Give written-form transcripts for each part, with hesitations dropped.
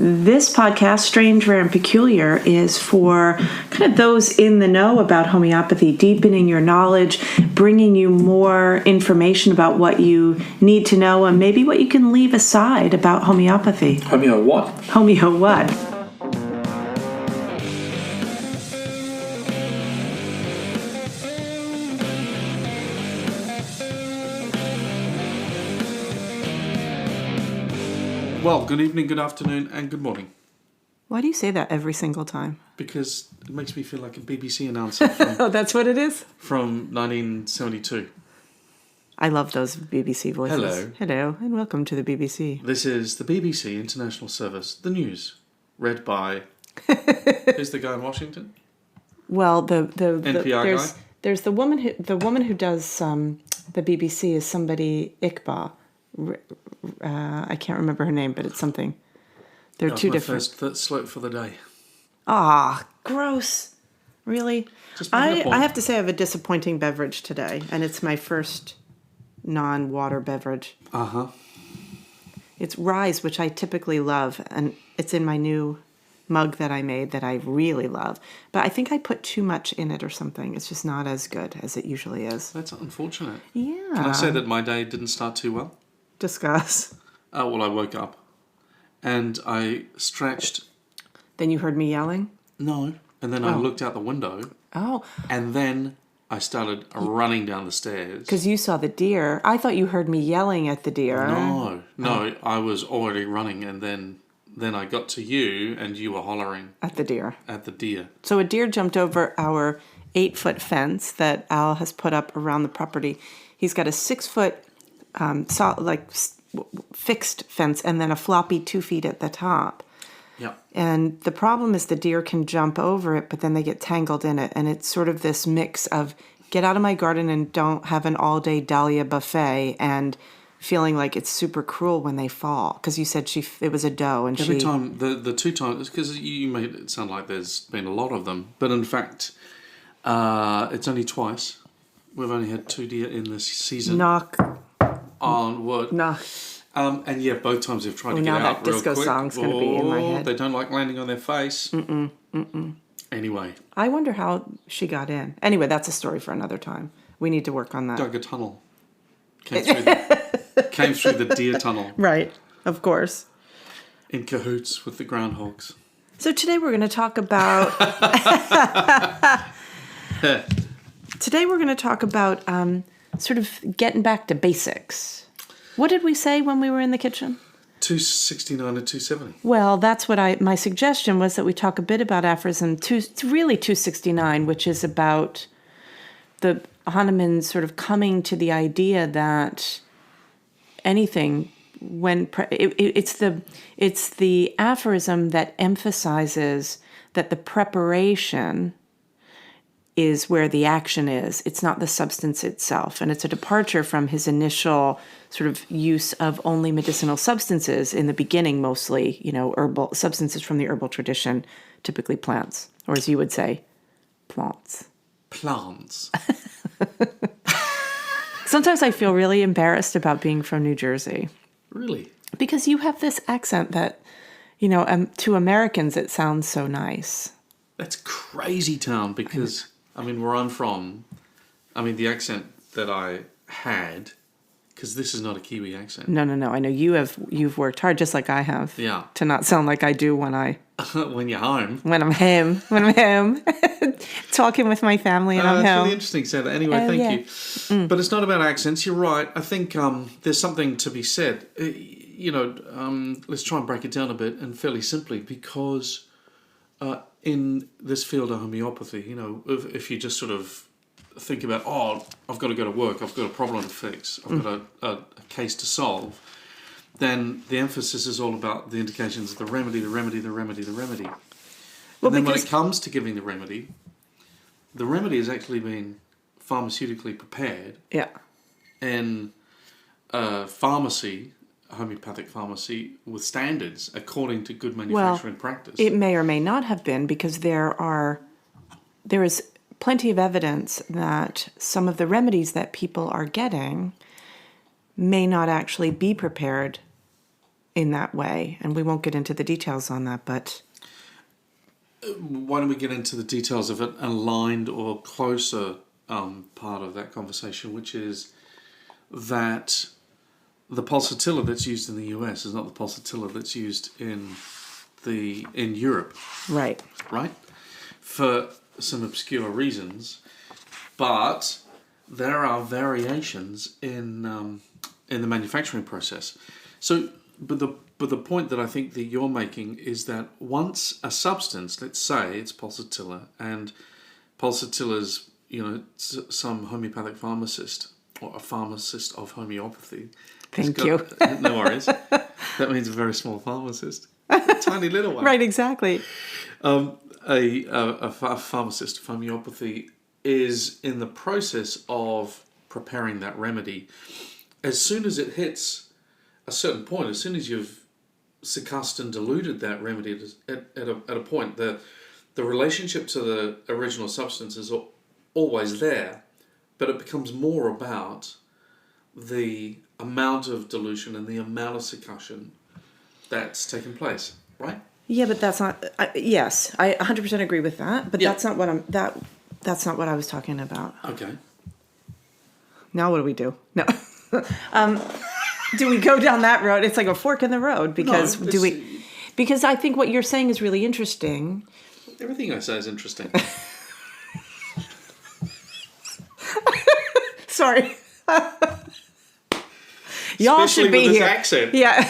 This podcast, Strange, Rare, and Peculiar, is for kind of those in the know about homeopathy, deepening your knowledge, bringing you more information about what you need to know and maybe what you can leave aside about homeopathy. Homeo what? Homeo what? Well, good evening, good afternoon, and good morning. Why do you say that every single time? Because it makes me feel like a BBC announcer Oh, that's what it is? from 1972. I love those BBC voices. Hello. Hello, and welcome to the BBC. This is the BBC International Service, the news, read by... Who's the guy in Washington? Well, the NPR guy? There's the woman who does the BBC is somebody Iqbal. I can't remember her name, but it's something. They're two different. First slope for the day. Ah, gross. Really? I have to say I have a disappointing beverage today, and it's my first non-water beverage. Uh-huh. It's Rise, which I typically love, and it's in my new mug that I made that I really love. But I think I put too much in it or something. It's just not as good as it usually is. That's unfortunate. Yeah. Can I say that my day didn't start too well? Discuss. Well, I woke up and I stretched. Then you heard me yelling? No. And then I looked out the window. Oh. And then I started running down the stairs. Because you saw the deer. I thought you heard me yelling at the deer. No, I was already running, and then I got to you, and you were hollering At the deer. at the deer. So a deer jumped over our 8-foot fence that Al has put up around the property. He's got a 6-foot fixed fence and then a floppy 2 feet at the top. Yeah. And the problem is the deer can jump over it, but then they get tangled in it. And it's sort of this mix of get out of my garden and don't have an all-day dahlia buffet and feeling like it's super cruel when they fall. Because you said it was a doe. And Every time, the two times, because you made it sound like there's been a lot of them. But in fact, it's only twice. We've only had 2 deer in this season. Knock on wood. Knock. And yeah, both times they've tried to get out now that disco real quick. song's going to be in my head. They don't like landing on their face. Anyway. I wonder how she got in. Anyway, that's a story for another time. We need to work on that. Dug a tunnel. Came through the deer tunnel. Right, of course. In cahoots with the groundhogs. So today we're going to talk about... sort of getting back to basics. What did we say when we were in the kitchen? 269 and 270. Well, that's what my suggestion was, that we talk a bit about Aphorism. It's really 269, which is about the Hahnemann sort of coming to the idea that anything, it's the aphorism that emphasizes that the preparation is where the action is. It's not the substance itself. And it's a departure from his initial sort of use of only medicinal substances in the beginning, mostly, herbal substances from the herbal tradition, typically plants, or as you would say, plants. Plants. Sometimes I feel really embarrassed about being from New Jersey. Really? Because you have this accent that, to Americans it sounds so nice. That's crazy town because... where I'm from, the accent that I had, because this is not a Kiwi accent. No. I know you've worked hard, just like I have. Yeah. To not sound like I do when when you're home. When I'm home. Talking with my family and I'm it's home. Really interesting to say that. Anyway, thank you. But it's not about accents. You're right. I think there's something to be said. Let's try and break it down a bit, and fairly simply, because... in this field of homeopathy, if you just sort of think about, I've got to go to work, I've got a problem to fix, I've got a case to solve, then the emphasis is all about the indications of the remedy. Well, and then when it comes to giving the remedy has actually been pharmaceutically prepared. Yeah. In pharmacy, homeopathic pharmacy, with standards according to good manufacturing practice. It may or may not have been, because there is plenty of evidence that some of the remedies that people are getting may not actually be prepared in that way. And we won't get into the details on that, but... Why don't we get into the details of an aligned or closer part of that conversation, which is that the pulsatilla that's used in the US is not the pulsatilla that's used in Europe. Right. Right? For some obscure reasons, but there are variations in the manufacturing process. So, but the point that I think that you're making is that once a substance, let's say it's pulsatilla, and pulsatilla's, some homeopathic pharmacist or a pharmacist of homeopathy. Thank you. No worries. That means a very small pharmacist, a tiny little one. Right, exactly. A pharmacist of homeopathy is in the process of preparing that remedy. As soon as it hits a certain point, as soon as you've succussed and diluted that remedy at a point, the relationship to the original substance is always there, but it becomes more about the amount of dilution and the amount of succussion that's taken place, right? Yeah, but that's not. Yes, I 100% agree with that. But that's not what that's not what I was talking about. Okay. Now what do we do? No. Do we go down that road? It's like a fork in the road because Because I think what you're saying is really interesting. Everything I say is interesting. Sorry. Y'all should be here. Accent. Yeah.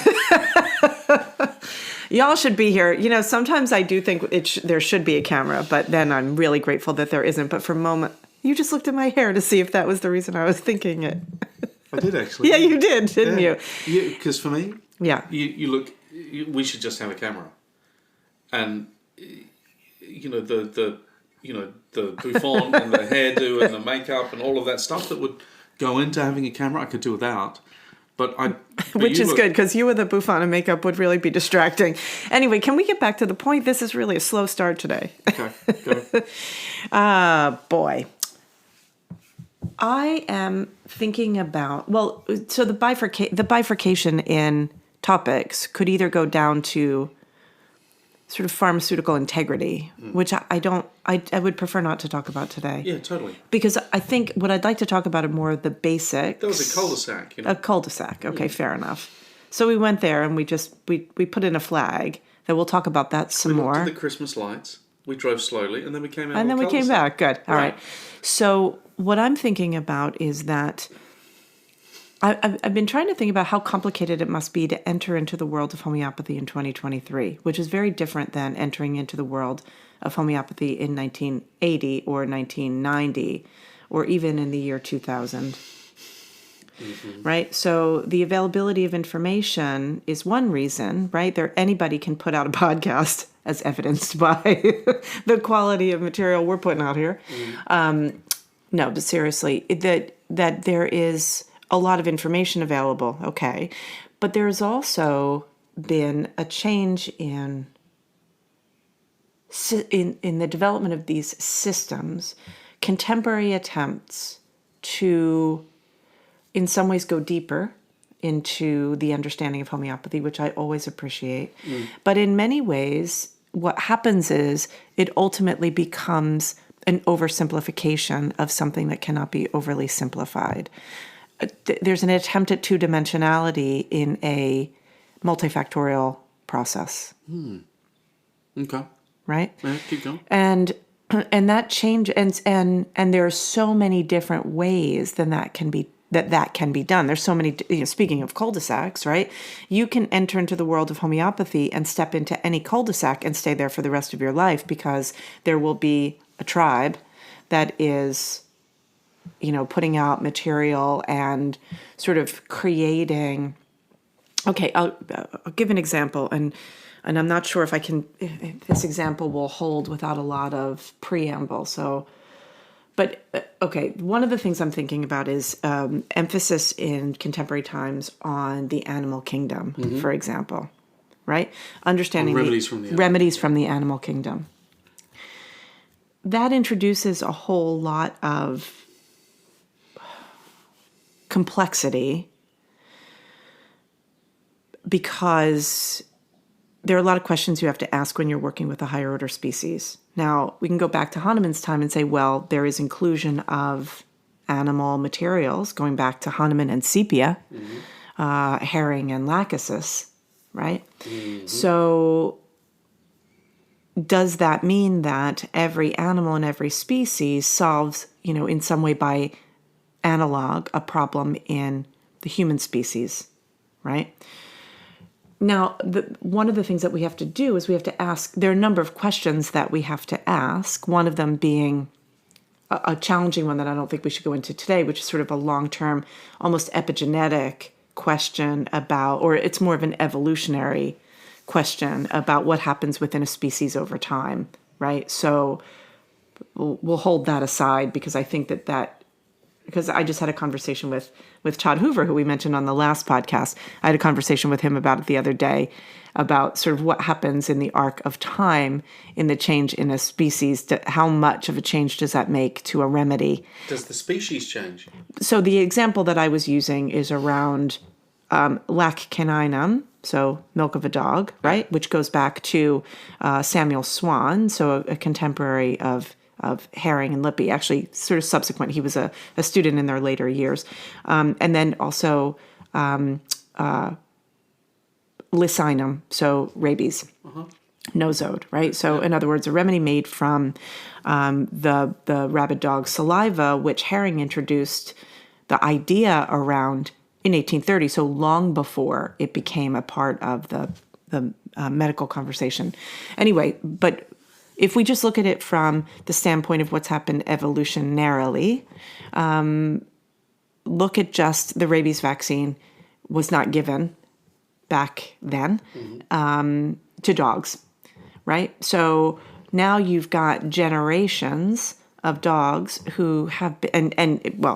Y'all should be here. Sometimes I do think there should be a camera, but then I'm really grateful that there isn't. But for a moment, you just looked at my hair to see if that was the reason I was thinking it. I did actually. Yeah, you did, didn't you? Yeah, because for me, yeah, you look. We should just have a camera, and the bouffant and the hairdo and the makeup and all of that stuff that would go into having a camera, I could do without. Which is good, because you with the bouffant and makeup would really be distracting. Anyway, can we get back to the point? This is really a slow start today. Okay, go. Boy. I am thinking about, so the bifurcation in topics could either go down to sort of pharmaceutical integrity, which I would prefer not to talk about today. Yeah, totally. Because I think what I'd like to talk about are more of the basics. That was a cul-de-sac, A cul-de-sac. Okay, fair enough. So we went there and we put in a flag that we'll talk about that some more. We looked at the Christmas lights. We drove slowly and then we came out. And then we came back. Good. All right. So what I'm thinking about is that I've been trying to think about how complicated it must be to enter into the world of homeopathy in 2023, which is very different than entering into the world of homeopathy in 1980 or 1990 or even in the year 2000. Mm-hmm. Right? So the availability of information is one reason, right? Anybody can put out a podcast, as evidenced by the quality of material we're putting out here. Mm-hmm. No, but seriously, that there is a lot of information available, okay. But there's also been a change in the development of these systems, contemporary attempts to, in some ways, go deeper into the understanding of homeopathy, which I always appreciate. But in many ways, what happens is it ultimately becomes an oversimplification of something that cannot be overly simplified. There's an attempt at two-dimensionality in a multifactorial process. Okay. Right? Yeah, keep going. And that change and there are so many different ways that can be done. There's so many, speaking of cul-de-sacs, right? You can enter into the world of homeopathy and step into any cul-de-sac and stay there for the rest of your life because there will be a tribe that is putting out material and sort of creating. Okay, I'll give an example, and I'm not sure if this example will hold without a lot of preamble. So, but okay, one of the things I'm thinking about is emphasis in contemporary times on the animal kingdom, for example, right? Understanding remedies from the animal kingdom. That introduces a whole lot of complexity because there are a lot of questions you have to ask when you're working with a higher order species. Now, we can go back to Hahnemann's time and say, well, there is inclusion of animal materials, going back to Hahnemann and sepia, herring and lachesis, right? So does that mean that every animal in every species solves, in some way by analog, a problem in the human species, right? Now, one of the things that we have to do is we have to ask, there are a number of questions that we have to ask, one of them being a challenging one that I don't think we should go into today, which is sort of a long-term, almost epigenetic question about, or it's more of an evolutionary question about what happens within a species over time, right? So we'll hold that aside because I think because I just had a conversation with Todd Hoover, who we mentioned on the last podcast. I had a conversation with him about it the other day, about sort of what happens in the arc of time in the change in a species. How much of a change does that make to a remedy? Does the species change? So the example that I was using is around lac caninum, so milk of a dog, right? Which goes back to Samuel Swan, so a contemporary of Herring and Lippy, actually sort of subsequent. He was a student in their later years. And then also Lycinum, so rabies, nosode, right? So in other words, a remedy made from the rabid dog saliva, which Herring introduced the idea around in 1830, so long before it became a part of the medical conversation. Anyway, but if we just look at it from the standpoint of what's happened evolutionarily, look at just the rabies vaccine was not given back then to dogs, right? So now you've got generations of dogs who have been,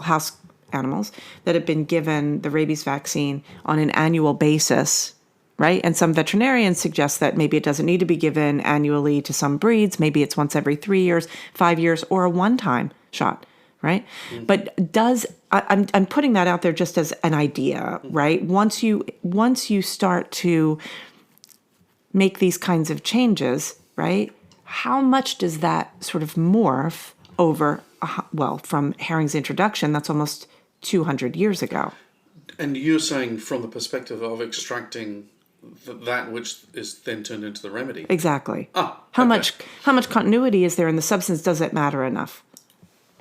house animals that have been given the rabies vaccine on an annual basis, right? And some veterinarians suggest that maybe it doesn't need to be given annually to some breeds. Maybe it's once every 3 years, 5 years, or a one-time shot, right? But I'm putting that out there just as an idea, right? Once you start to make these kinds of changes, right? How much does that sort of morph over, from Herring's introduction, that's almost 200 years ago. And you're saying from the perspective of extracting that which is then turned into the remedy. Exactly. How much continuity is there in the substance? Does it matter enough?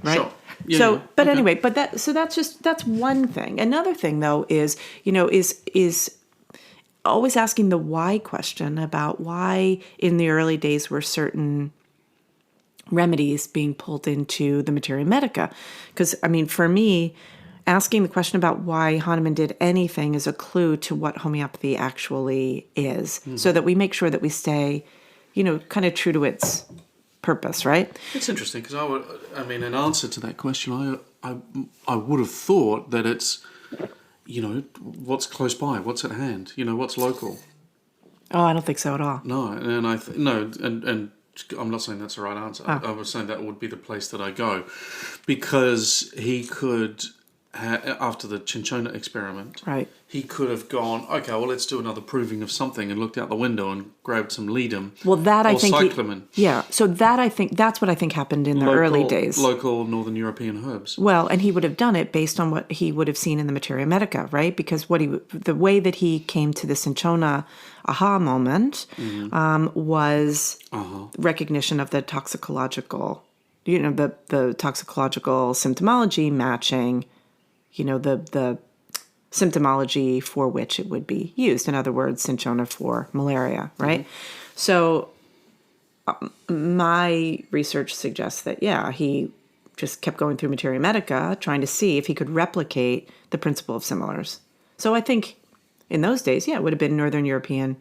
Right. Sure. Yeah, Anyway, that's one thing. Another thing though is always asking the why question about why in the early days were certain remedies being pulled into the Materia Medica. Because for me, asking the question about why Hahnemann did anything is a clue to what homeopathy actually is, so that we make sure that we stay, kind of true to its purpose, right? It's interesting because in answer to that question, I would have thought that it's, what's close by, what's at hand, what's local. Oh, I don't think so at all. No, and I'm not saying that's the right answer. I was saying that would be the place that I go, because he could. After the Cinchona experiment, right, he could have gone, okay, well, let's do another proving of something, and looked out the window and grabbed some ledum. Well, that I think cyclamen. So that's what I think happened in the early days. Local Northern European herbs. Well, and he would have done it based on what he would have seen in the Materia Medica, right? Because the way that he came to the Cinchona aha moment was recognition of the toxicological, the toxicological symptomology matching, the symptomology for which it would be used. In other words, Cinchona for malaria, right? So my research suggests that, he just kept going through Materia Medica, trying to see if he could replicate the principle of similars. So I think in those days, it would have been Northern European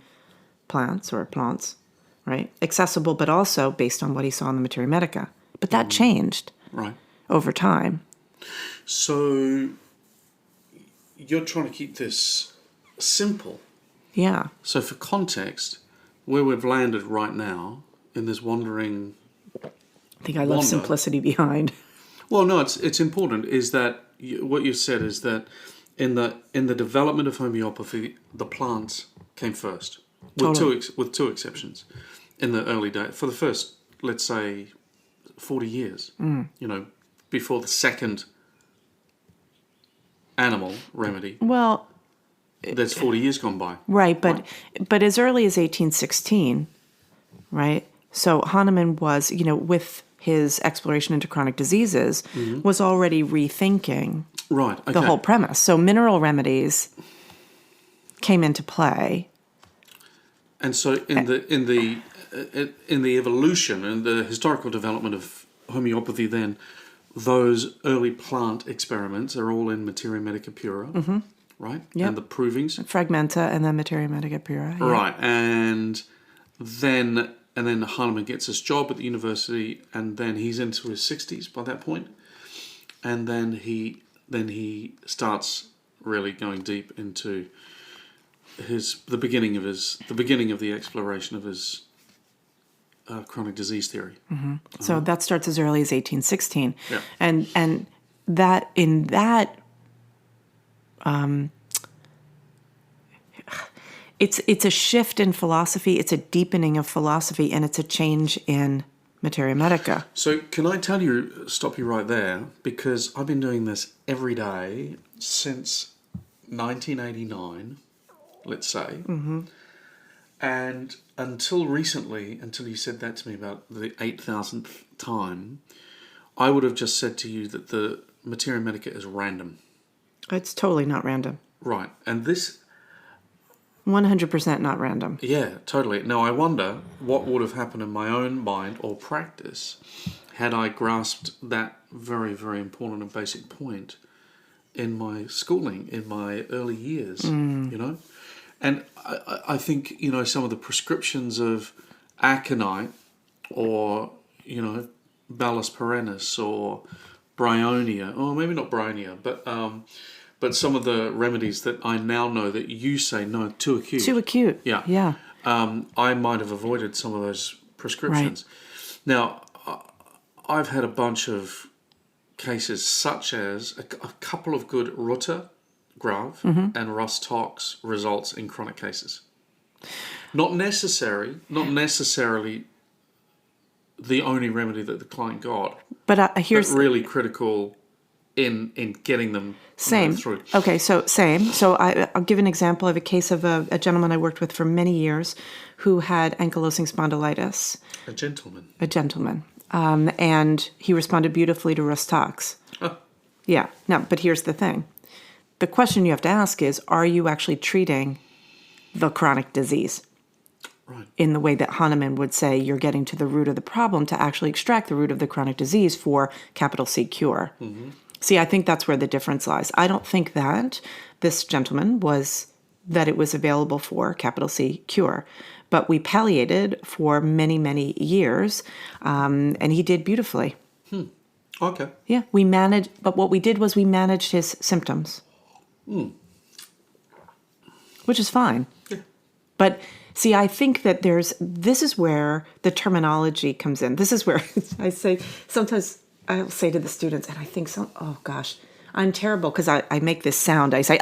plants, right? Accessible, but also based on what he saw in the Materia Medica. But that changed over time. So you're trying to keep this simple. Yeah. So for context, where we've landed right now in this wandering... I think I left simplicity behind. Well, no, it's important, is that what you said is that in the development of homeopathy, the plants came first, Totally. with two exceptions. In the early days, for the first, let's say, 40 years, before the second animal remedy, Well, there's 40 years gone by. right, but as early as 1816, right? So Hahnemann was, with his exploration into chronic diseases, was already rethinking Right. Okay. the whole premise. So mineral remedies came into play. And so in the evolution and the historical development of homeopathy, then those early plant experiments are all in Materia Medica pura, right? Yep. And the provings, Fragmenta and then Materia Medica pura. Yeah. right? And then Hahnemann gets his job at the university, and then he's into his 60s by that point, and then he starts really going deep into the beginning of the exploration of his chronic disease theory. So that starts as early as 1816. Yeah. And that in that it's a shift in philosophy, it's a deepening of philosophy, and it's a change in Materia Medica. So can I stop you right there, because I've been doing this every day since 1989, let's say. And until recently, until you said that to me about the 8,000th time, I would have just said to you that the Materia Medica is random. It's totally not random. Right. And this... 100% not random. Yeah, totally. Now, I wonder what would have happened in my own mind or practice had I grasped that very, very important and basic point in my schooling, in my early years, And I think, some of the prescriptions of aconite or, Ballus perennis or bryonia, or maybe not bryonia, but some of the remedies that I now know that you say, no, too acute. Too acute. Yeah. Yeah. I might have avoided some of those prescriptions. Right. Now, I've had a bunch of cases such as a couple of good Rutter, Grave, and Ross Tox results in chronic cases. Not necessarily the only remedy that the client got, but really critical in getting them through. Okay, so same. So I'll give an example of a case of a gentleman I worked with for many years who had ankylosing spondylitis. A gentleman. And he responded beautifully to Russ Tox. Oh. Yeah. Now, but here's the thing. The question you have to ask is, are you actually treating the chronic disease? Right. In the way that Hahnemann would say you're getting to the root of the problem to actually extract the root of the chronic disease for capital C cure. See, I think that's where the difference lies. I don't think that this gentleman that it was available for capital C cure. But we palliated for many, many years, and he did beautifully. Okay. Yeah, but what we did was we managed his symptoms. Which is fine. Yeah. But see, I think that this is where the terminology comes in. This is where sometimes I'll say to the students, and I think oh gosh, I'm terrible because I make this sound. I say,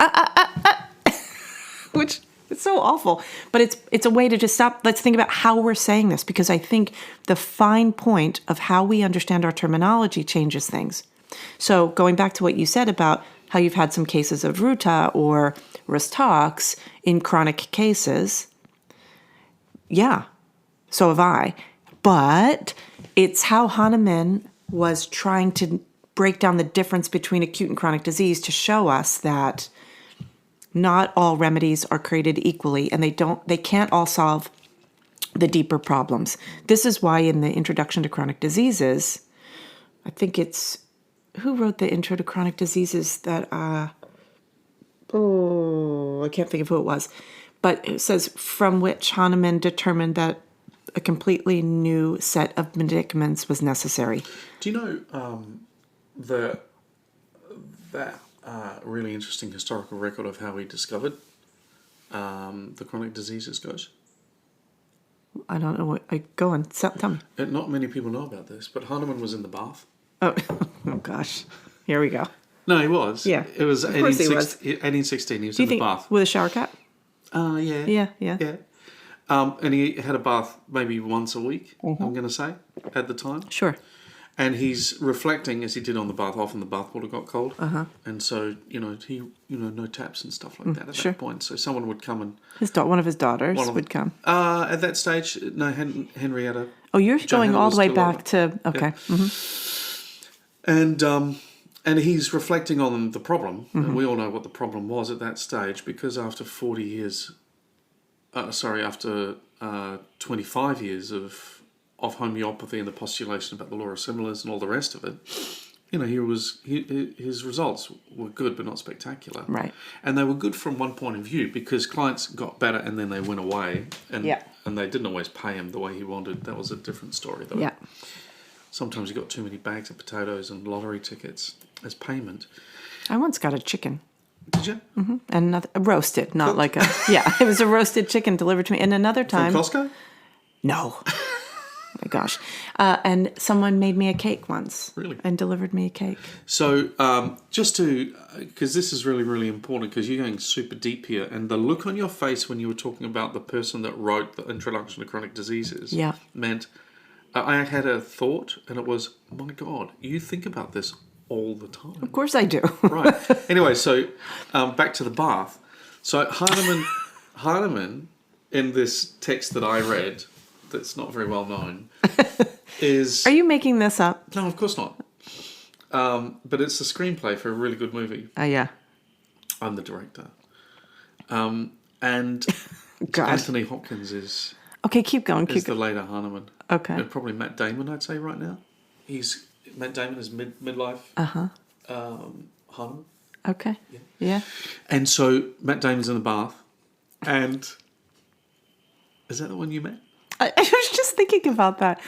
which is so awful. But it's a way to just stop. Let's think about how we're saying this, because I think the fine point of how we understand our terminology changes things. So going back to what you said about how you've had some cases of Ruta or Russ Tox in chronic cases. Yeah, so have I. But it's how Hahnemann was trying to break down the difference between acute and chronic disease to show us that not all remedies are created equally, and they can't all solve the deeper problems. This is why in the Introduction to Chronic Diseases, I think it's who wrote the intro to chronic diseases that I can't think of who it was, but it says from which Hahnemann determined that a completely new set of medicaments was necessary. Do you know that really interesting historical record of how he discovered the chronic diseases goes? I don't know. Go on, tell me. Not many people know about this, but Hahnemann was in the bath. Oh gosh. Here we go. No, he was. Yeah. It was Of course he was. 1816. He was Do you in the think bath. with a shower cap? Yeah. Yeah. And he had a bath maybe once a week, I'm going to say, at the time. Sure. And he's reflecting, as he did on the bath. Often the bathwater got cold. And so, no taps and stuff like that at that point. So someone would come and... One of his daughters would come. At that stage, no, Henrietta... Oh, you're going all the way back alive. to... Okay. Yeah. And he's reflecting on the problem. And we all know what the problem was at that stage, because after 40 years... after 25 years of homeopathy and the postulation about the law of similars and all the rest of it, his results were good but not spectacular. Right. And they were good from one point of view, because clients got better and then they went away, and they didn't always pay him the way he wanted. That was a different story, though. Yeah. Sometimes he got too many bags of potatoes and lottery tickets as payment. I once got a chicken. Did you? And another roasted, not like a... Yeah, it was a roasted chicken delivered to me. And another time... From Costco? No. Oh my gosh. And someone made me a cake once. Really? And delivered me a cake. So just to... Because this is really, really important, because you're going super deep here. And the look on your face when you were talking about the person that wrote the Introduction to Chronic Diseases meant... I had a thought, and it was, my God, you think about this all the time. Of course I do. Right. Anyway, so back to the bath. So Hahnemann, in this text that I read, that's not very well known, is... Are you making this up? No, of course not. But it's a screenplay for a really good movie. Yeah. I'm the director. And God. Anthony Hopkins is... Okay, keep going. Is the later Hahnemann. Okay. And probably Matt Damon, I'd say, right now. Matt Damon is midlife. Hahnemann. Okay. Yeah. And so Matt Damon's in the bath, and is that the one you met? I was just thinking about that.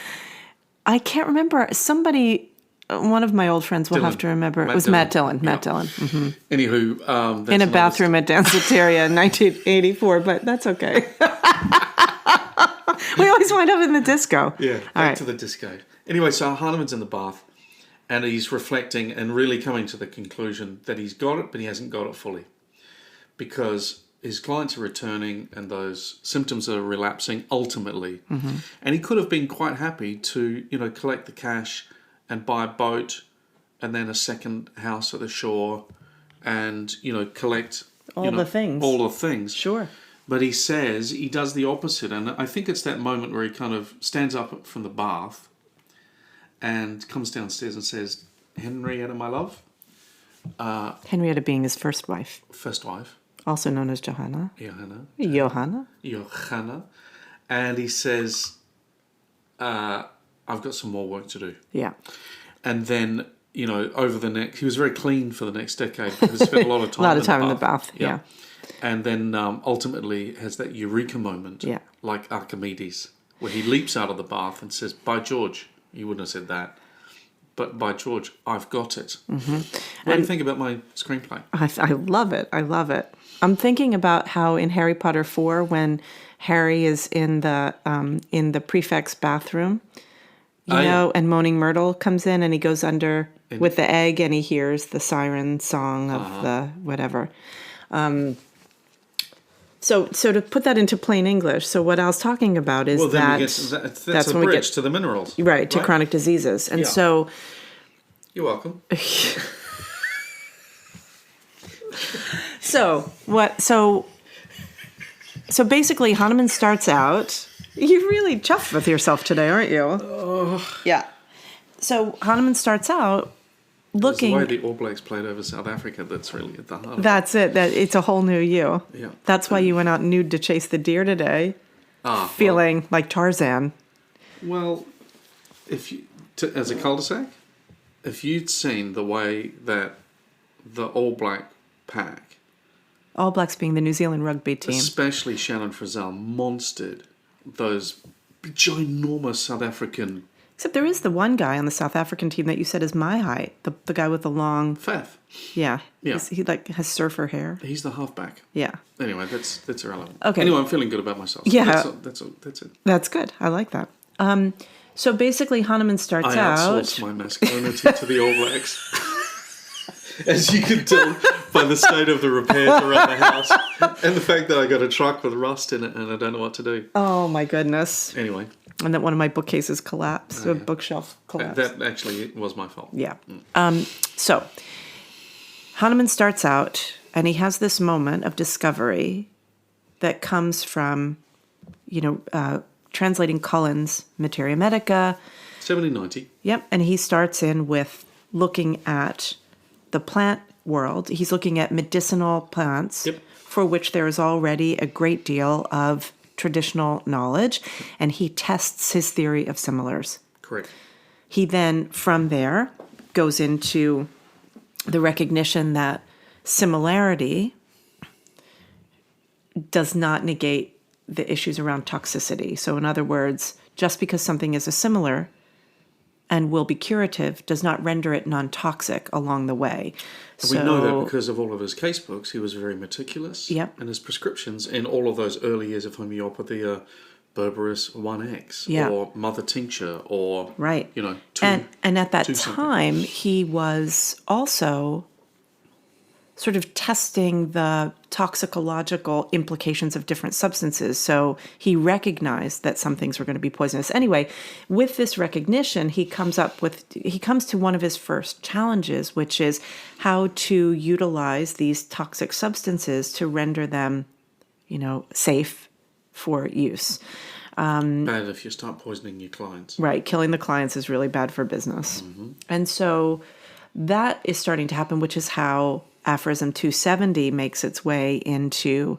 I can't remember. Somebody, one of my old friends will have to remember. It was Matt Dillon. Matt Dillon. Mm-hmm. Anywho, in a bathroom at Danceteria in 1984, but that's okay. We always wind up in the disco. Yeah, back to the disco. Anyway, so Hahnemann's in the bath, and he's reflecting and really coming to the conclusion that he's got it, but he hasn't got it fully, because his clients are returning and those symptoms are relapsing ultimately. And he could have been quite happy to, collect the cash and buy a boat and then a second house at the shore and, collect all the things. Sure. But he says he does the opposite. And I think it's that moment where he kind of stands up from the bath and comes downstairs and says, Henrietta, my love. Henrietta being his first wife. First wife. Also known as Johanna. Johanna. And he says, I've got some more work to do. Yeah. And then, over the next... He was very clean for the next decade because he spent a lot of time in the bath. Yeah. And then ultimately has that eureka moment, like Archimedes, where he leaps out of the bath and says, by George, he wouldn't have said that, but by George, I've got it. What do you think about my screenplay? I love it. I love it. I'm thinking about how in Harry Potter 4, when Harry is in the prefect's bathroom, and Moaning Myrtle comes in and he goes under with the egg and he hears the siren song of the whatever. So to put that into plain English, so what I was talking about is that's a when we get to the minerals. Right, to chronic diseases. And so... You're welcome. So basically Hahnemann starts out... You're really chuffed with yourself today, aren't you? Oh. Yeah. So Hahnemann starts out looking... It's the way the All Blacks played over South Africa that's really at the heart of it. That's it. It's a whole new you. Yeah. That's why you went out nude to chase the deer today, feeling like Tarzan. Well, as a cul-de-sac, if you'd seen the way that the All Black pack... All Blacks being the New Zealand rugby team. Especially Shannon Frizzell monstered those ginormous South African... Except there is the one guy on the South African team that you said is my height. The guy with the long... Faf. Yeah. He has surfer hair. He's the halfback. Yeah. Anyway, that's irrelevant. Okay. Anyway, I'm feeling good about myself. So yeah. That's it. That's good. I like that. So basically Hahnemann starts out... I outsourced my masculinity to the All Blacks. as you can tell by the state of the repairs around the house and the fact that I got a truck with rust in it and I don't know what to do. Oh my goodness. Anyway. And that one of my bookcases collapsed, a bookshelf collapsed. That actually was my fault. Yeah. So Hahnemann starts out and he has this moment of discovery that comes from, translating Cullen's Materia Medica. 1790. Yep. And he starts in with looking at the plant world. He's looking at medicinal plants for which there is already a great deal of traditional knowledge, and he tests his theory of similars. Correct. He then, from there, goes into the recognition that similarity does not negate the issues around toxicity. So in other words, just because something is a similar and will be curative does not render it non-toxic along the way. We know that because of all of his case books, he was very meticulous. Yep. And his prescriptions in all of those early years of homeopathy are Berberis 1X or Mother Tincture or, right. two. And at that time, he was also sort of testing the toxicological implications of different substances. So he recognized that some things were going to be poisonous. Anyway, with this recognition, he comes to one of his first challenges, which is how to utilize these toxic substances to render them, safe for use. Bad if you start poisoning your clients. Right. Killing the clients is really bad for business. Mm-hmm. And so that is starting to happen, which is how Aphorism 270 makes its way into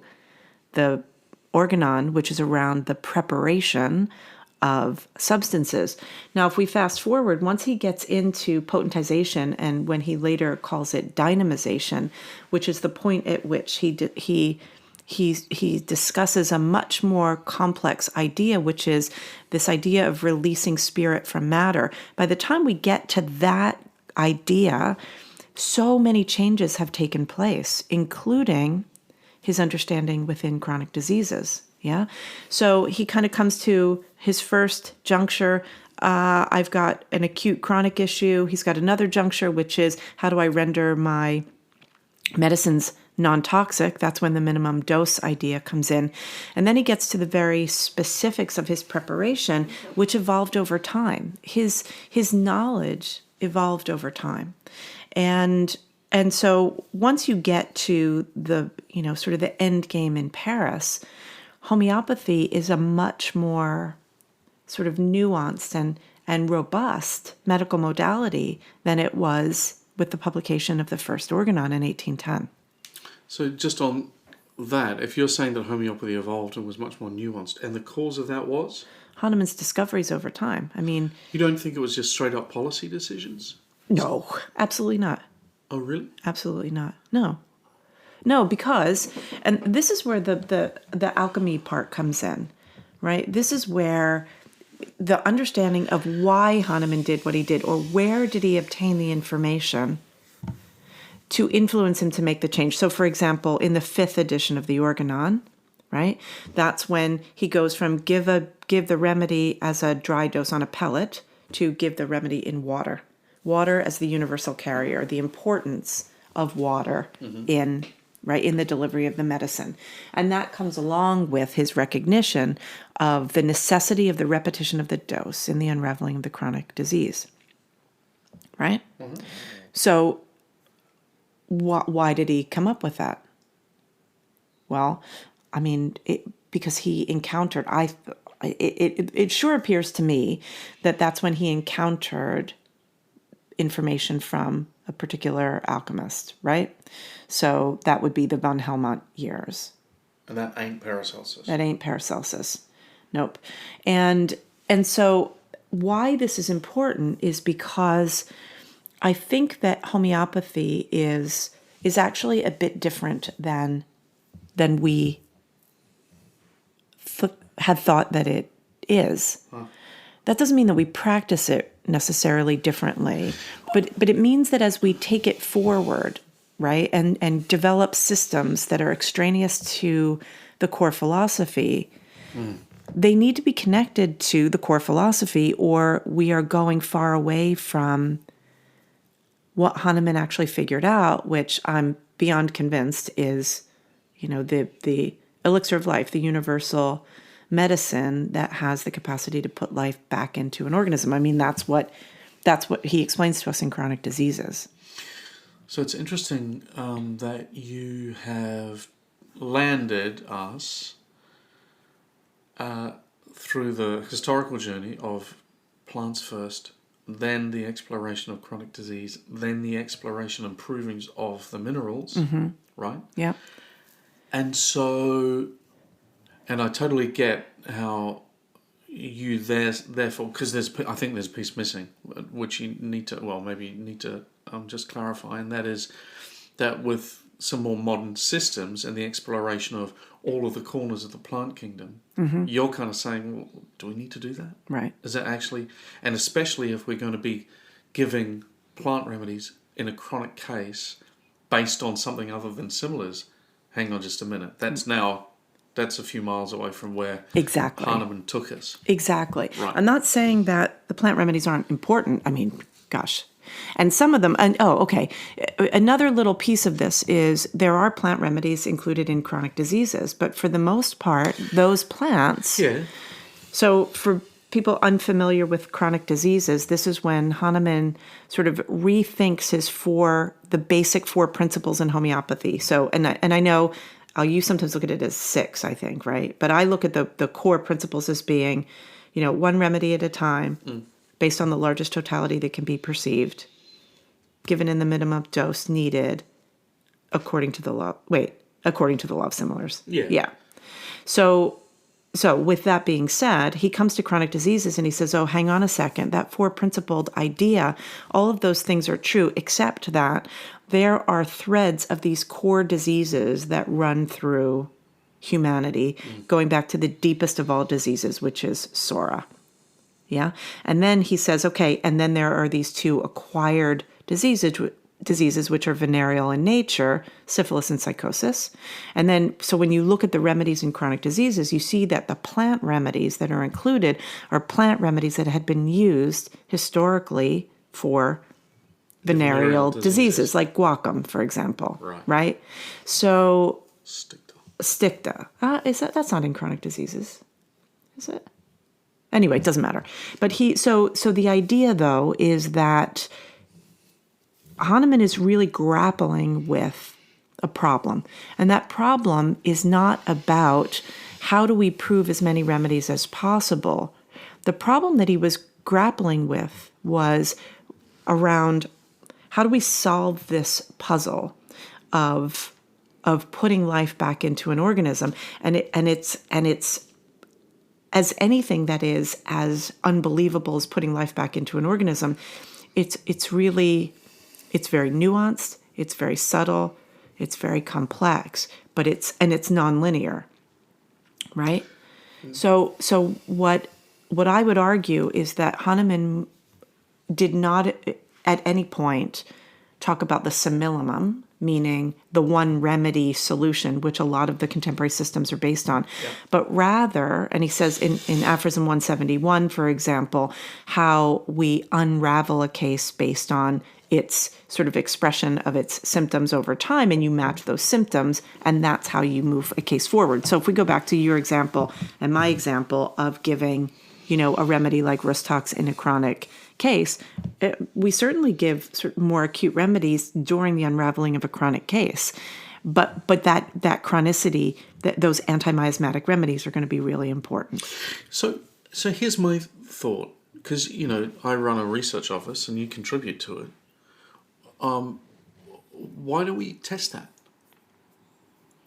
the organon, which is around the preparation of substances. Now, if we fast forward, once he gets into potentization, and when he later calls it dynamization, which is the point at which he discusses a much more complex idea, which is this idea of releasing spirit from matter. By the time we get to that idea, so many changes have taken place, including his understanding within chronic diseases. Yeah. So he kind of comes to his first juncture. I've got an acute chronic issue. He's got another juncture, which is how do I render my medicines non-toxic? That's when the minimum dose idea comes in. And then he gets to the very specifics of his preparation, which evolved over time. His knowledge evolved over time. And so once you get to the, sort of the end game in Paris, homeopathy is a much more sort of nuanced and robust medical modality than it was with the publication of the first organon in 1810. So just on that, if you're saying that homeopathy evolved and was much more nuanced, and the cause of that was? Hahnemann's discoveries over time. I mean... You don't think it was just straight up policy decisions? No, absolutely not. Oh, really? Absolutely not. No, because, and this is where the alchemy part comes in, right? This is where the understanding of why Hahnemann did what he did, or where did he obtain the information to influence him to make the change. So, for example, in the 5th edition of the Organon, right? That's when he goes from give the remedy as a dry dose on a pellet to give the remedy in water. Water as the universal carrier, the importance of water in the delivery of the medicine. And that comes along with his recognition of the necessity of the repetition of the dose in the unraveling of the chronic disease. Right? Mm-hmm. So why did he come up with that? Well, I mean, because he encountered, it sure appears to me that that's when he encountered information from a particular alchemist, right? So that would be the von Helmont years. And that ain't Paracelsus. That ain't Paracelsus. Nope. And so why this is important is because I think that homeopathy is actually a bit different than we had thought that it is. Huh. That doesn't mean that we practice it necessarily differently, but it means that as we take it forward, right, and develop systems that are extraneous to the core philosophy, they need to be connected to the core philosophy, or we are going far away from what Hahnemann actually figured out, which I'm beyond convinced is, the elixir of life, the universal medicine that has the capacity to put life back into an organism. I mean, that's what he explains to us in chronic diseases. So it's interesting that you have landed us through the historical journey of plants first, then the exploration of chronic disease, then the exploration and provings of the minerals, right? Yeah. And so, and I totally get how you therefore, because I think there's a piece missing, which you need to, just clarify, and that is that with some more modern systems and the exploration of all of the corners of the plant kingdom, you're kind of saying, well, do we need to do that? Right. Is that actually, and especially if we're going to be giving plant remedies in a chronic case based on something other than similars, hang on just a minute. That's a few miles away from where exactly Hahnemann took us. Exactly. Right. I'm not saying that the plant remedies aren't important. I mean, gosh. And some of them, another little piece of this is there are plant remedies included in chronic diseases, but for the most part, those plants. Yeah. So for people unfamiliar with chronic diseases, this is when Hahnemann sort of rethinks the basic four principles in homeopathy. So, and I know you sometimes look at it as 6, I think, right? But I look at the core principles as being, one remedy at a time, based on the largest totality that can be perceived, given in the minimum dose needed, according to the law of similars. Yeah. Yeah. So with that being said, he comes to chronic diseases and he says, oh, hang on a second, that 4-principled idea, all of those things are true, except that there are threads of these core diseases that run through humanity, going back to the deepest of all diseases, which is Sora. Yeah. And then he says, okay, and then there are these 2 acquired diseases which are venereal in nature, syphilis and psychosis. And then, so when you look at the remedies in chronic diseases, you see that the plant remedies that are included are plant remedies that had been used historically for venereal diseases, like guacum, for example. Right? So, Sticta. That's not in chronic diseases, is it? Anyway, it doesn't matter. But so the idea, though, is that Hahnemann is really grappling with a problem. And that problem is not about how do we prove as many remedies as possible. The problem that he was grappling with was around how do we solve this puzzle of putting life back into an organism. And it's as anything that is as unbelievable as putting life back into an organism, it's very nuanced, it's very subtle, it's very complex, but it's nonlinear, right? So what I would argue is that Hahnemann did not at any point talk about the simillimum, meaning the one remedy solution, which a lot of the contemporary systems are based on, but rather, and he says in Aphorism 171, for example, how we unravel a case based on its sort of expression of its symptoms over time, and you match those symptoms, and that's how you move a case forward. So if we go back to your example and my example of giving, a remedy like Rustox in a chronic case, we certainly give sort of more acute remedies during the unraveling of a chronic case. But that chronicity, those antimiasmatic remedies are going to be really important. So here's my thought, because, I run a research office and you contribute to it. Why don't we test that?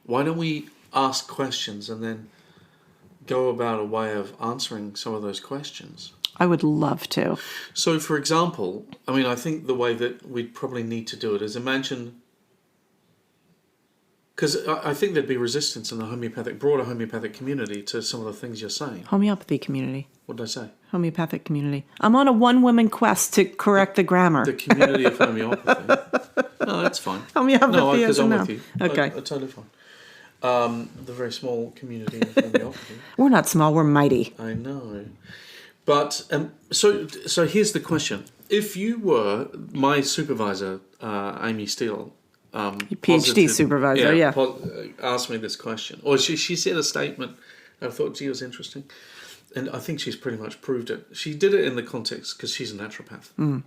Why don't we ask questions and then go about a way of answering some of those questions? I would love to. So, for example, I think the way that we'd probably need to do it is imagine, because I think there'd be resistance in the broader homeopathic community to some of the things you're saying. Homeopathy community. What did I say? Homeopathic community. I'm on a one-woman quest to correct the grammar. The community of homeopathy. No, that's fine. Homeopathy because I'm with you. Okay. Totally fine. The very small community of homeopathy. We're not small, we're mighty. I know. But so here's the question: if you were my supervisor, Amy Steele, PhD supervisor, asked me this question, or she said a statement. I thought, gee, it was interesting, and I think she's pretty much proved it. She did it in the context because she's a naturopath, and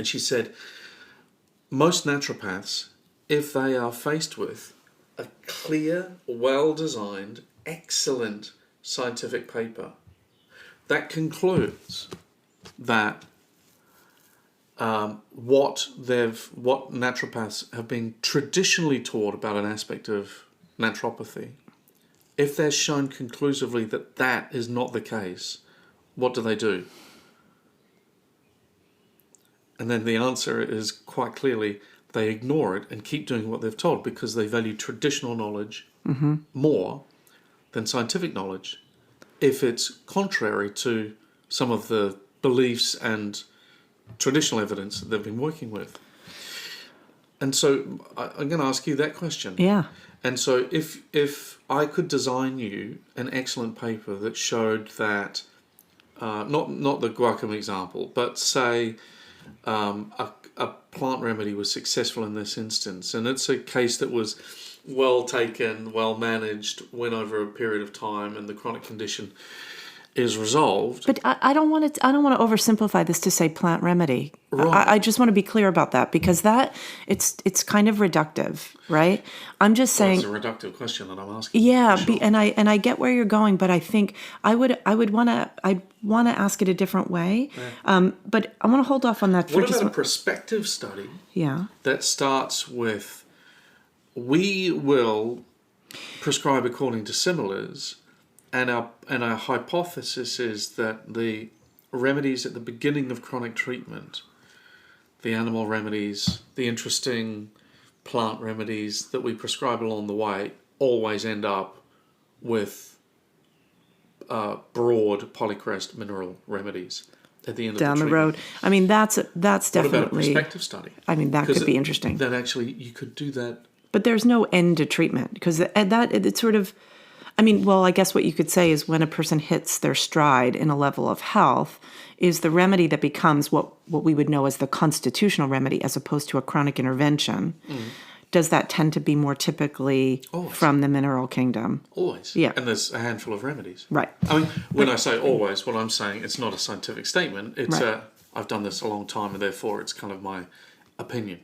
she said most naturopaths, if they are faced with a clear, well-designed, excellent scientific paper that concludes that what naturopaths have been traditionally taught about an aspect of naturopathy, if they're shown conclusively that that is not the case, what do? And then the answer is quite clearly they ignore it and keep doing what they've told because they value traditional knowledge more than scientific knowledge if it's contrary to some of the beliefs and traditional evidence that they've been working with. And so I'm going to ask you that question. Yeah. And so if I could design you an excellent paper that showed that, not the guacamole example, but say a plant remedy was successful in this instance, and it's a case that was well taken, well managed, went over a period of time, and the chronic condition is resolved. But I don't want to oversimplify this to say plant remedy. Right. I just want to be clear about that because it's kind of reductive, right? I'm just saying it's a reductive question that I'm asking. Yeah, sure. and I get where you're going, but I think I want to ask it a different way. Yeah. But I want to hold off on that. What about a prospective study? Yeah. That starts with, we will prescribe according to similars. And our hypothesis is that the remedies at the beginning of chronic treatment, the animal remedies, the interesting plant remedies that we prescribe along the way, always end up with broad polycrest mineral remedies at the end down of the the treatment. road. I mean, that's definitely. What about a prospective study? I mean, that could be interesting. That actually you could do that. But there's no end to treatment because it's sort of. I mean, well, I guess what you could say is when a person hits their stride in a level of health is the remedy that becomes what we would know as the constitutional remedy as opposed to a chronic intervention. Does that tend to be more typically from the mineral kingdom? Always. Yeah. And there's a handful of remedies. Right. I mean, when I say always, what I'm saying, it's not a scientific statement. It's I've done this a long time and therefore it's kind of my opinion,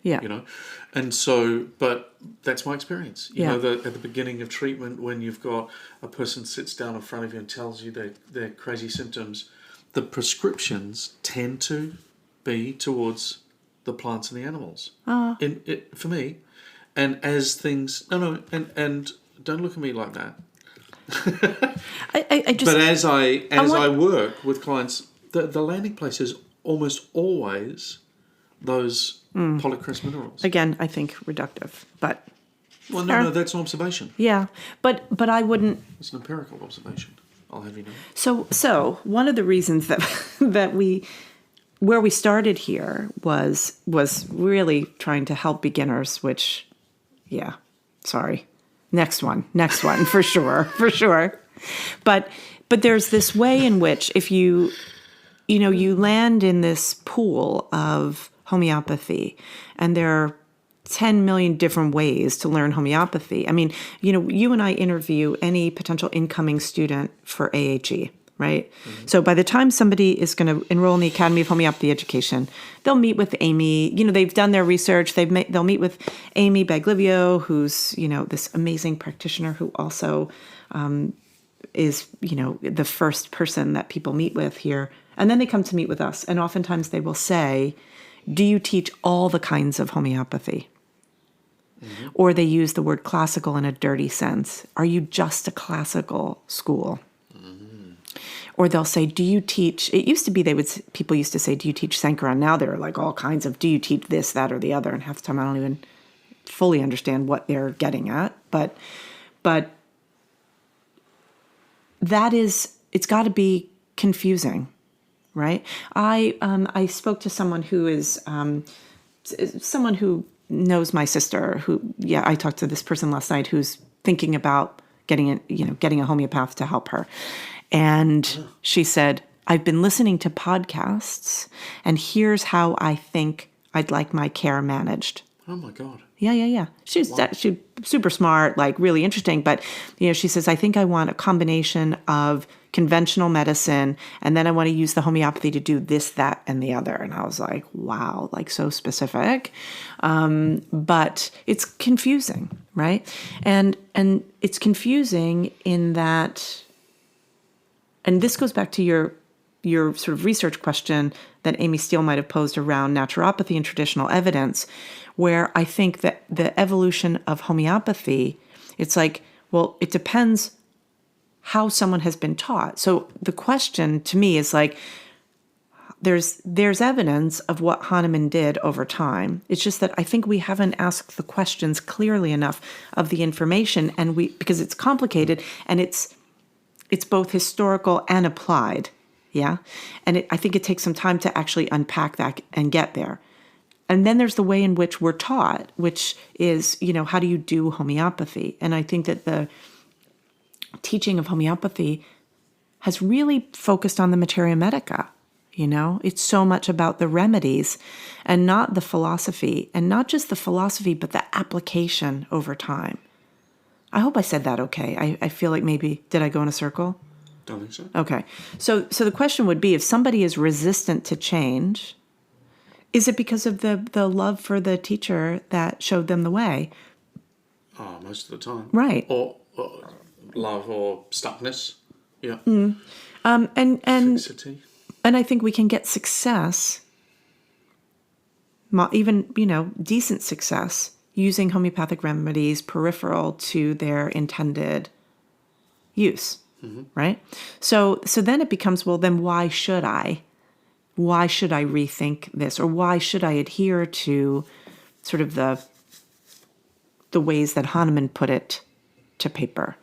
and so, but that's my experience. You know, at the beginning of treatment, when you've got a person sits down in front of you and tells you their crazy symptoms, the prescriptions tend to be towards the plants and the animals. For me, and as things, and don't look at me like that. I just. But as I work with clients, the landing place is almost always those polycrest minerals. Again, I think reductive, but. Well, no, that's an observation. Yeah, but I wouldn't. It's an empirical observation. I'll have you know. So one of the reasons that where we started here was really trying to help beginners. Which, sorry, next one for sure. But there's this way in which if you land in this pool of homeopathy, and there are 10 million different ways to learn homeopathy. I mean, you and I interview any potential incoming student for AHE, right? Mm-hmm. So by the time somebody is going to enroll in the Academy of Homeopathy Education, they'll meet with Amy. They've done their research. They'll meet with Amy Baglivio, who's, this amazing practitioner who also is, the first person that people meet with here. And then they come to meet with us. And oftentimes they will say, do you teach all the kinds of homeopathy? Mm-hmm. Or they use the word classical in a dirty sense. Are you just a classical school? Mm-hmm. Or they'll say, do you teach, it used to be people used to say, do you teach Sankaran? Now there are like all kinds of, do you teach this, that, or the other? And half the time I don't even fully understand what they're getting at. But that is, it's got to be confusing. Right. I spoke to someone who is someone who knows my sister. I talked to this person last night who's thinking about getting a homeopath to help her, and she said, I've been listening to podcasts, and here's how I think I'd like my care managed. Oh my God. Yeah. She's super smart, like really interesting. But, she says, I think I want a combination of conventional medicine, and then I want to use the homeopathy to do this, that, and the other. And I was like, wow, like so specific. But it's confusing, right? And it's confusing in that, and this goes back to your sort of research question that Amy Steele might have posed around naturopathy and traditional evidence, where I think that the evolution of homeopathy, it's like, well, it depends how someone has been taught. So the question to me is like, there's evidence of what Hahnemann did over time. It's just that I think we haven't asked the questions clearly enough of the information, and because it's complicated and it's both historical and applied. Yeah. And I think it takes some time to actually unpack that and get there. And then there's the way in which we're taught, which is, how do you do homeopathy? And I think that the teaching of homeopathy has really focused on the Materia Medica. It's so much about the remedies and not the philosophy, and not just the philosophy, but the application over time. I hope I said that okay. I feel like maybe, did I go in a circle? Don't think so. Okay. So the question would be, if somebody is resistant to change, is it because of the love for the teacher that showed them the way? Oh, most of the time. Right. Or love or stuckness. Yeah. And Fixity. And I think we can get success, even, decent success, using homeopathic remedies peripheral to their intended use. Mm-hmm. Right? So then it becomes, well, then why should I? Why should I rethink this? Or why should I adhere to sort of the ways that Hahnemann put it to paper?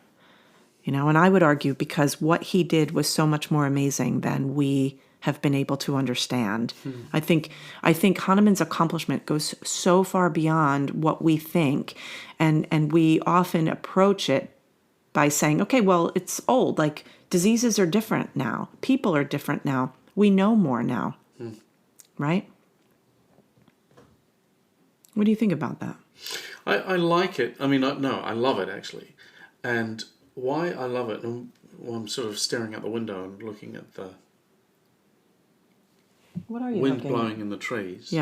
And I would argue because what he did was so much more amazing than we have been able to understand. I think Hahnemann's accomplishment goes so far beyond what we think, and we often approach it by saying, okay, well, it's old. Like, diseases are different now. People are different now. We know more now. Right? What do you think about that? I like it. I mean, I love it, actually. And why I love it, and I'm sort of staring out the window and looking at the wind blowing in the trees,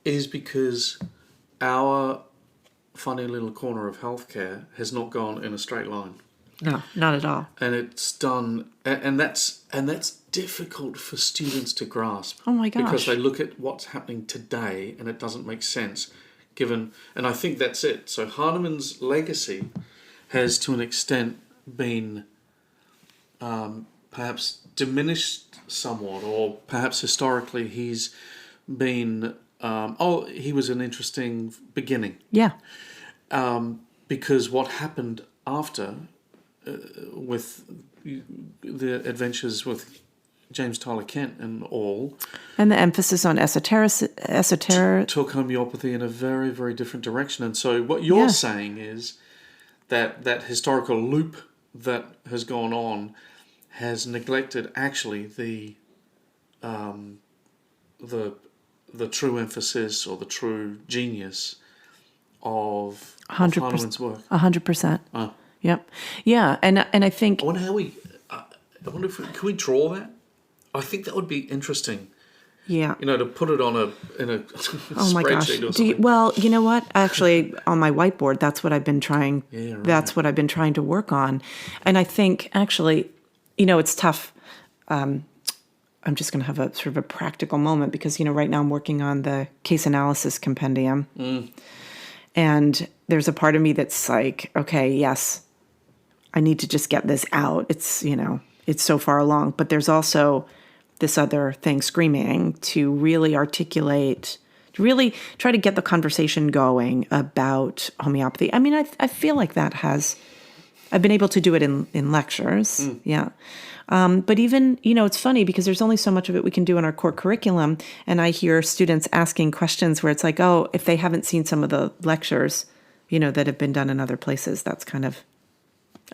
is because our funny little corner of healthcare has not gone in a straight line. No, not at all. And it's done, and that's difficult for students to grasp. Oh my gosh! Because they look at what's happening today and it doesn't make sense, and I think that's it. So Hahnemann's legacy has, to an extent, been perhaps diminished somewhat, or perhaps historically he's been. He was an interesting beginning. Yeah. Because what happened after, with the adventures with James Tyler Kent and all, and the emphasis on esoteric took homeopathy in a very, very different direction. And so what you're saying is that historical loop that has gone on has neglected actually the true emphasis or the true genius of Hahnemann's work. 100%. Yep. Yeah, and I think. I wonder how can we draw that? I think that would be interesting. Yeah. To put it on in a oh my gosh. spreadsheet or something. Well, you know what? Actually, on my whiteboard, that's what I've been trying. Yeah, right. That's what I've been trying to work on, and I think actually, it's tough. I'm just going to have a sort of a practical moment because right now I'm working on the case analysis compendium, and there's a part of me that's like, okay, yes, I need to just get this out. It's it's so far along, but there's also this other thing screaming to really articulate, to really try to get the conversation going about homeopathy. I mean, I feel like I've been able to do it in lectures. Yeah. But even, it's funny because there's only so much of it we can do in our core curriculum. And I hear students asking questions where it's like, oh, if they haven't seen some of the lectures, that have been done in other places, that's kind of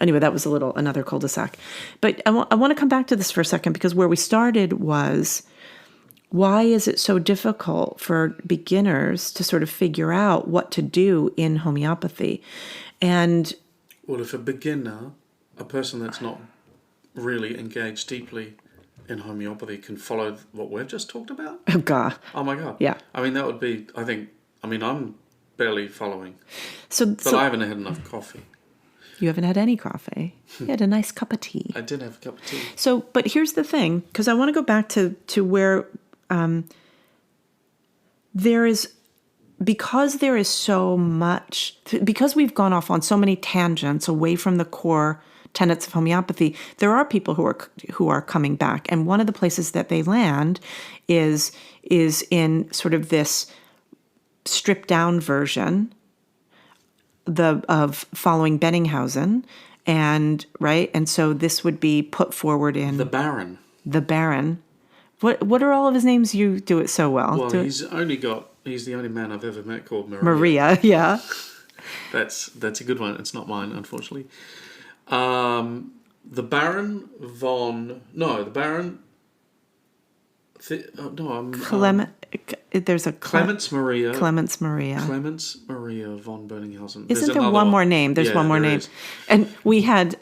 Anyway, that was another cul-de-sac. But I want to come back to this for a second, because where we started was, why is it so difficult for beginners to sort of figure out what to do in homeopathy? And well, if a beginner, a person that's not really engaged deeply in homeopathy, can follow what we've just talked about, oh god, oh my god, yeah. I mean, that would be, I'm barely following, So but I haven't had enough coffee. You haven't had any coffee. You had a nice cup of tea. I did have a cup of tea. So, but here's the thing, because I want to go back to where there is, because there is so much, because we've gone off on so many tangents away from the core tenets of homeopathy, there are people who are coming back, and one of the places that they land is in sort of this stripped down version of following Benninghausen, and right, and so this would be put forward in the Baron. The Baron. What are all of his names? You do it so well. Well, he's the only man I've ever met called Maria. Maria, yeah. That's a good one. It's not mine, unfortunately. The Baron von... No, the Baron... There's a Clemens Maria. Clemens Maria. Clemens Maria von Benninghausen. Isn't there one more name? There's one more name. Is. And we had...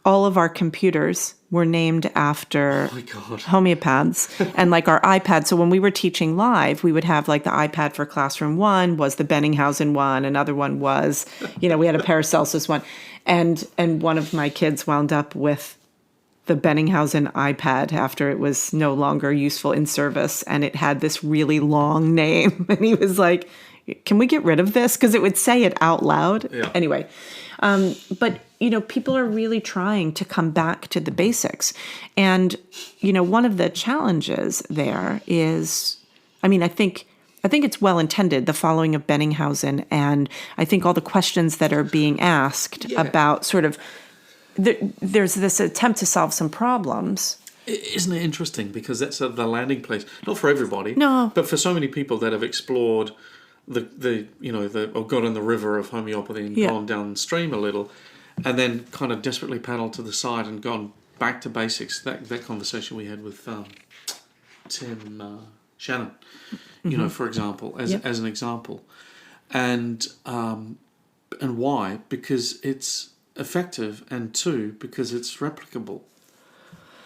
all of our computers were named after homeopaths, and like our iPad. So when we were teaching live, we would have like the iPad for classroom 1 was the Benninghausen one. Another one was, we had a Paracelsus one. And one of my kids wound up with the Benninghausen iPad after it was no longer useful in service. And it had this really long name. And he was like, can we get rid of this? Because it would say it out loud. Yeah. Anyway, but people are really trying to come back to the basics. And, one of the challenges there is, I think it's well intended, the following of Benninghausen, and I think all the questions that are being asked about sort of, there's this attempt to solve some problems. Isn't it interesting? Because that's the landing place, not for everybody, no, but for so many people that have explored or got in the river of homeopathy and gone downstream a little, and then kind of desperately paddled to the side and gone back to basics. That conversation we had with Tim Shannon, for example, as an example, and why? Because it's effective, and 2, because it's replicable,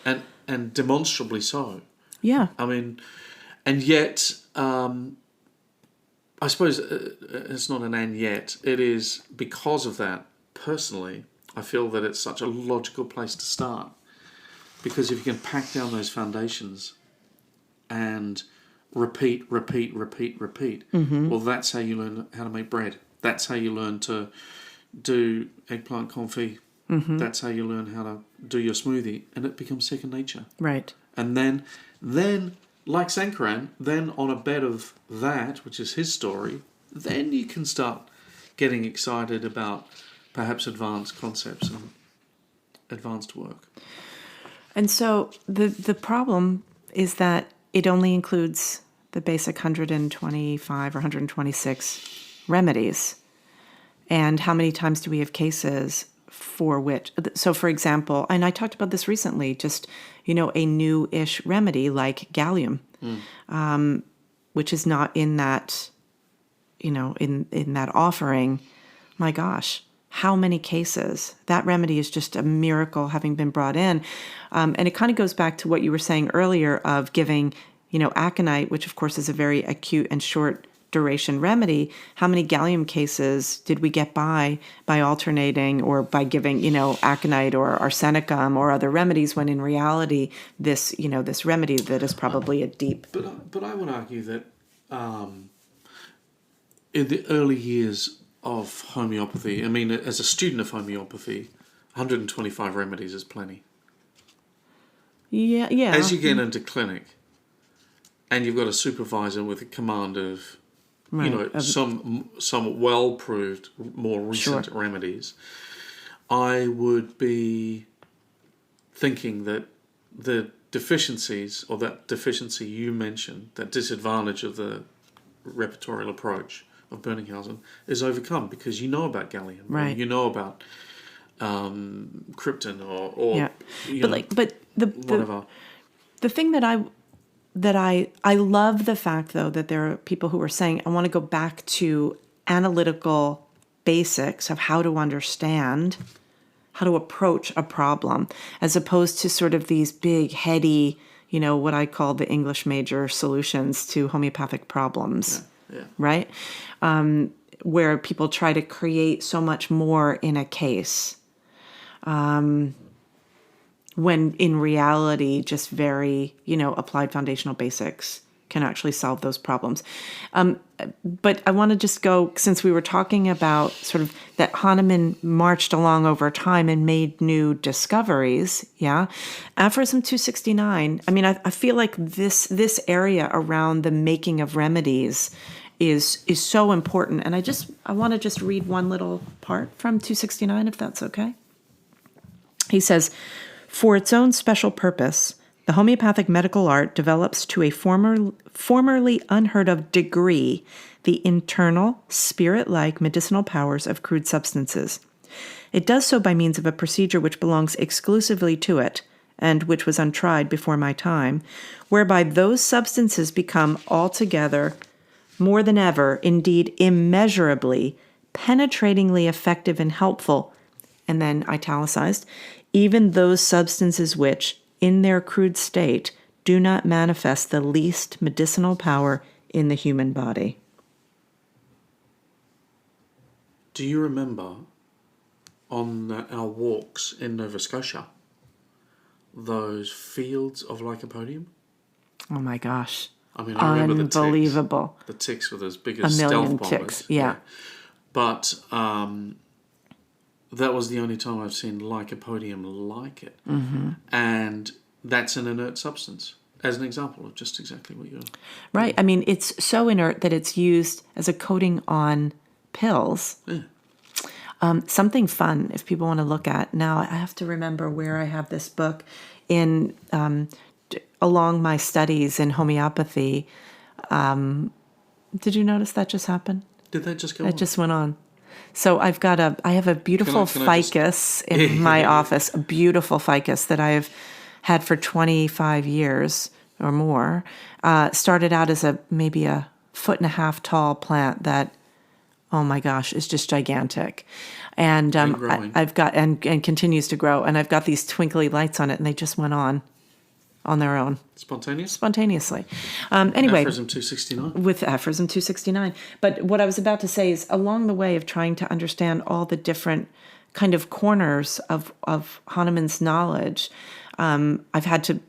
and demonstrably so. Yeah. And yet. I suppose it's not an and yet. It is because of that, personally, I feel that it's such a logical place to start. Because if you can pack down those foundations and repeat, well, that's how you learn how to make bread. That's how you learn to do eggplant confit. Mm-hmm. That's how you learn how to do your smoothie. And it becomes second nature. Right. And then like Sankaran, then on a bed of that, which is his story, then you can start getting excited about perhaps advanced concepts and advanced work. And so the problem is that it only includes the basic 125 or 126 remedies. And how many times do we have cases for which, so for example, and I talked about this recently, just, a new-ish remedy like gallium, which is not in that, in that offering. My gosh, how many cases? That remedy is just a miracle having been brought in. And it kind of goes back to what you were saying earlier of giving, aconite, which of course is a very acute and short duration remedy. How many gallium cases did we get by alternating or by giving, aconite or arsenicum or other remedies, when in reality this, this remedy that is probably a deep... But I would argue that in the early years of homeopathy, as a student of homeopathy, 125 remedies is plenty. Yeah. As you get into clinic and you've got a supervisor with a command of some well-proved, more recent remedies, I would be thinking that the deficiencies, or that deficiency you mentioned, that disadvantage of the repertorial approach of Benninghausen, is overcome because you know about gallium, right? You know about krypton or Yeah. you But know, whatever. the thing that I love the fact, though, that there are people who are saying, I want to go back to analytical basics of how to understand, how to approach a problem, as opposed to sort of these big, heady, what I call the English major solutions to homeopathic problems, right? Where people try to create so much more in a case. When in reality, just very, applied foundational basics can actually solve those problems. But I want to just go, since we were talking about sort of that Hahnemann marched along over time and made new discoveries, Aphorism 269, I mean, I feel like this area around the making of remedies is so important. And I want to just read one little part from 269, if that's okay. He says, for its own special purpose, the homeopathic medical art develops to a formerly unheard of degree the internal, spirit-like medicinal powers of crude substances. It does so by means of a procedure which belongs exclusively to it, and which was untried before my time, whereby those substances become altogether, more than ever, indeed immeasurably, penetratingly effective and helpful, and then italicized, even those substances which, in their crude state, do not manifest the least medicinal power in the human body. Do you remember on our walks in Nova Scotia, those fields of lycopodium? Oh my gosh. I mean, I remember unbelievable. The ticks were as big as a million stealth ticks, bombers. yeah. But that was the only time I've seen lycopodium like it. Mm-hmm. And that's an inert substance, as an example of just exactly what you're... Right. I mean, it's so inert that it's used as a coating on pills. Yeah. Something fun, if people want to look at. Now, I have to remember where I have this book in... along my studies in homeopathy. Did you notice that just happened? Did that just go on? It just went on. So I have a beautiful ficus in my office, a beautiful ficus that I've had for 25 years or more. Started out as maybe a 1.5 foot tall plant that, oh my gosh, is just gigantic. And I've got, and continues to grow. And I've got these twinkly lights on it, and they just went on their own. Spontaneously. Anyway. Aphorism 269. With Aphorism 269. But what I was about to say is, along the way of trying to understand all the different kind of corners of Hahnemann's knowledge, I've had to,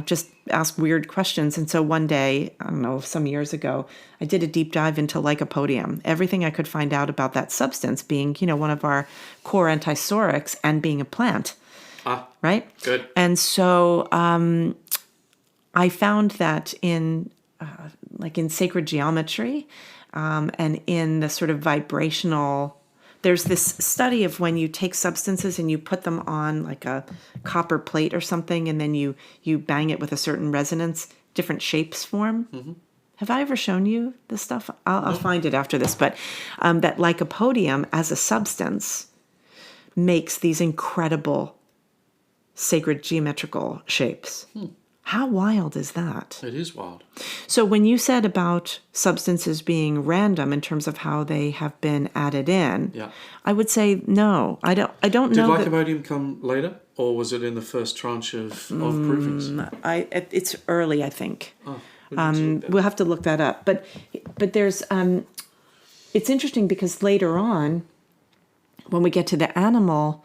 just ask weird questions. And so one day, I don't know, some years ago, I did a deep dive into lycopodium. Everything I could find out about that substance being, one of our core antisorics and being a plant. Right? Good. And so I found that in sacred geometry and in the sort of vibrational, there's this study of when you take substances and you put them on like a copper plate or something, and then you bang it with a certain resonance, different shapes form. Mm-hmm. Have I ever shown you this stuff? I'll find it after this. But that lycopodium as a substance makes these incredible sacred geometrical shapes. How wild is that? It is wild. So when you said about substances being random in terms of how they have been added in, I would say no. I don't know. Did lycopodium come later, or was it in the first tranche of provings? It's early, I think. We'll have to look that up. But there's it's interesting because later on, when we get to the animal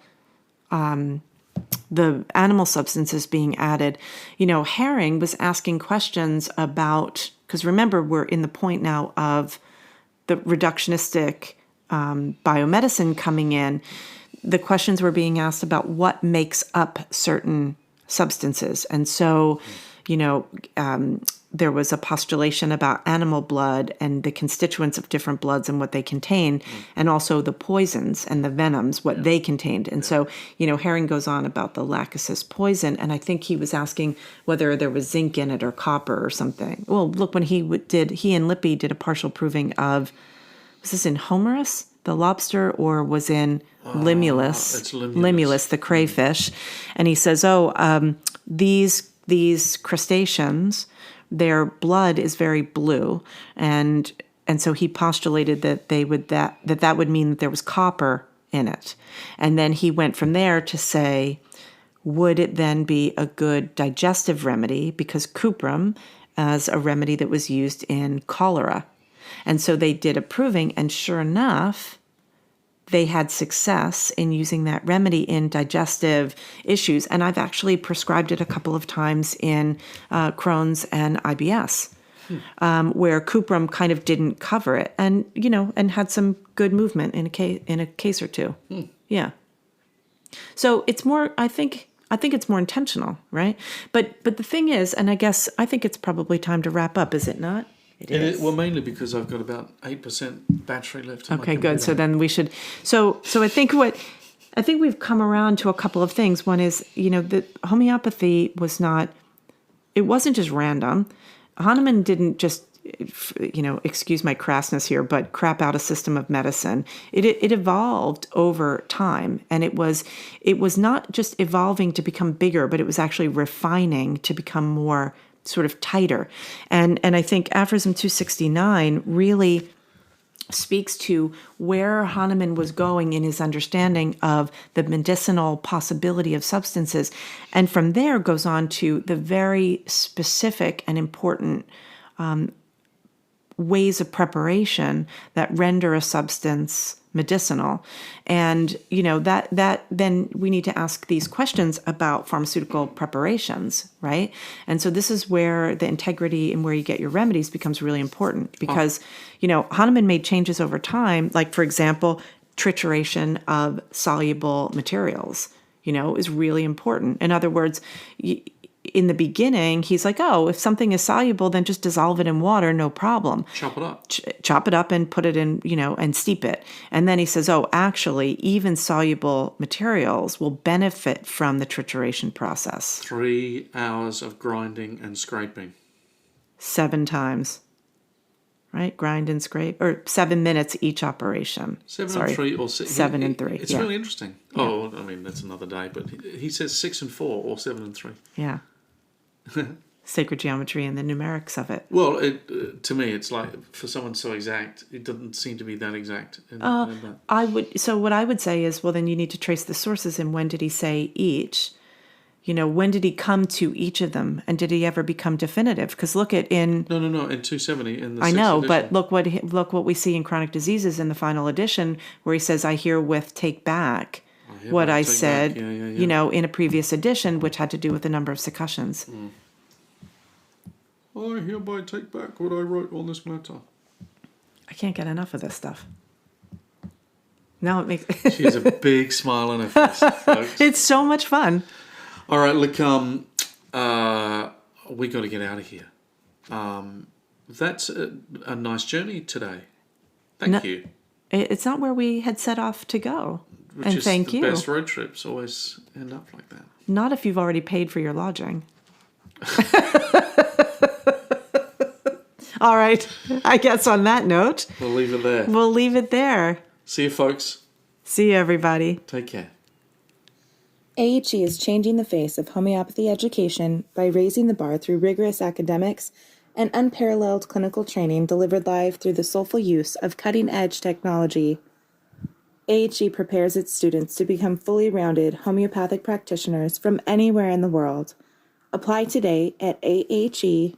substances being added, Herring was asking questions about, because remember, we're in the point now of the reductionistic biomedicine coming in. The questions were being asked about what makes up certain substances. And so, there was a postulation about animal blood and the constituents of different bloods and what they contain, and also the poisons and the venoms, what they contained. And so, Herring goes on about the Lachesis poison, and I think he was asking whether there was zinc in it or copper or something. Well, look, when he and Lippi did a partial proving of, was this in Homerus? the lobster or was in Limulus, it's Limulus. the crayfish. And he says, these crustaceans, their blood is very blue. And so he postulated that that would mean that there was copper in it. And then he went from there to say, would it then be a good digestive remedy? Because cuprum as a remedy that was used in cholera. And so they did a proving, and sure enough, they had success in using that remedy in digestive issues. And I've actually prescribed it a couple of times in Crohn's and IBS, where cuprum kind of didn't cover it, and and had some good movement in a case or two. Yeah. So it's more, I think it's more intentional, right? But the thing is, and I think it's probably time to wrap up, is it not? It is. Well, mainly because I've got about 8% battery left. Okay, good. So then we should. So I think we've come around to a couple of things. One is, that homeopathy was not. It wasn't just random. Hahnemann didn't just, excuse my crassness here, but crap out a system of medicine. It evolved over time, and it was not just evolving to become bigger, but it was actually refining to become more sort of tighter. And I think Aphorism 269 really speaks to where Hahnemann was going in his understanding of the medicinal possibility of substances. And from there goes on to the very specific and important ways of preparation that render a substance medicinal. And, that then we need to ask these questions about pharmaceutical preparations, right? And so this is where the integrity and where you get your remedies becomes really important, because, Hahnemann made changes over time, like, for example, trituration of soluble materials, is really important. In other words, in the beginning, he's like, if something is soluble, then just dissolve it in water, no problem. Chop it up. Chop it up and put it in, and steep it. And then he says, actually, even soluble materials will benefit from the trituration process. 3 hours of grinding and scraping. 7 times. Right? Grind and scrape. Or 7 minutes each operation. 7 and 3 or 6. 7 and 3. It's really interesting. Yeah. That's another day. But he says 6 and 4 or 7 and 3. Yeah. Sacred geometry and the numerics of it. Well, to me, it's like, for someone so exact, it doesn't seem to be that exact. So what I would say is, well, then you need to trace the sources, and when did he say each? When did he come to each of them, and did he ever become definitive? Because look at in no, in 270 in the I know, edition. but look what we see in Chronic Diseases in the final edition, where he says, "I herewith take back what I said," in a previous edition, which had to do with the number of succussions. I hereby take back what I wrote on this matter. I can't get enough of this stuff. Now it makes. She has a big smile on her face, folks. It's so much fun. All right, look, we got to get out of here. That's a nice journey today. Thank you. It's not where we had set off to go. And thank you. The best road trips always end up like that. Not if you've already paid for your lodging. All right. I guess on that note, we'll leave it there. We'll leave it there. See you, folks. See you, everybody. Take care. AHE is changing the face of homeopathy education by raising the bar through rigorous academics and unparalleled clinical training delivered live through the soulful use of cutting-edge technology. AHE prepares its students to become fully rounded homeopathic practitioners from anywhere in the world. Apply today at ahe.online.